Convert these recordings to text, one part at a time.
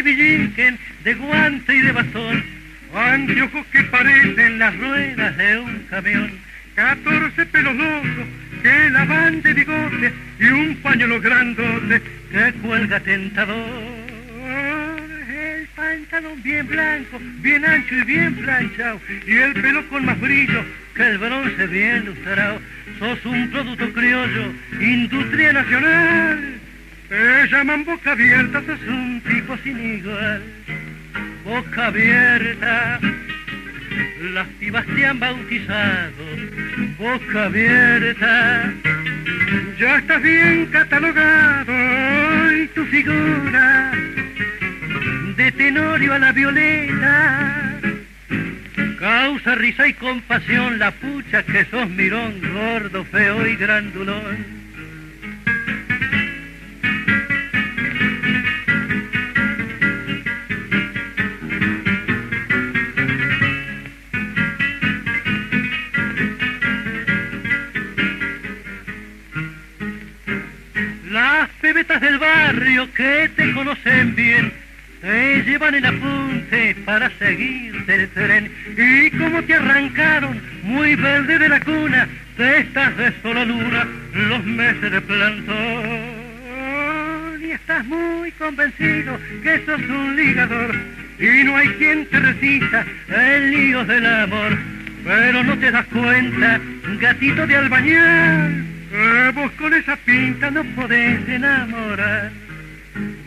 de villinquen, de guante y de bastón, anteojos que parecen las ruedas de un camión, 14 pelos locos que la van de bigote y un pañuelo grandote que cuelga tentador. El pantalón bien blanco, bien ancho y bien planchado, y el pelo con más brillo que el bronce bien lustrado. Sos un producto criollo, industria nacional. Te llaman Boca Abierta, sos un tipo sin igual. Boca Abierta, las pibas te han bautizado. Boca Abierta, ya estás bien catalogado y tu figura de Tenorio a la Violeta causa risa y compasión la pucha que sos mirón, gordo, feo y grandulón. Las pebetas del barrio que te conocen bien te llevan el apunte para seguirte el tren, y como te arrancaron muy verde de la cuna, te estás de sola luna los meses de plantón, y estás muy convencido que sos un ligador y no hay quien te resista el lío del amor, pero no te das cuenta, gatito de albañal, que vos con esa pinta no podés enamorar.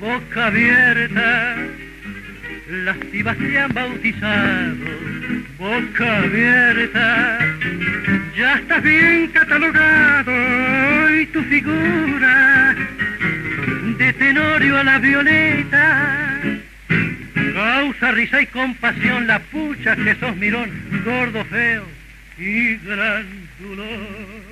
Boca Abierta, las pibas te han bautizado. Boca Abierta, ya estás bien catalogado y tu figura de Tenorio a la Violeta causa risa y compasión la pucha que sos mirón, gordo, feo y grandulón.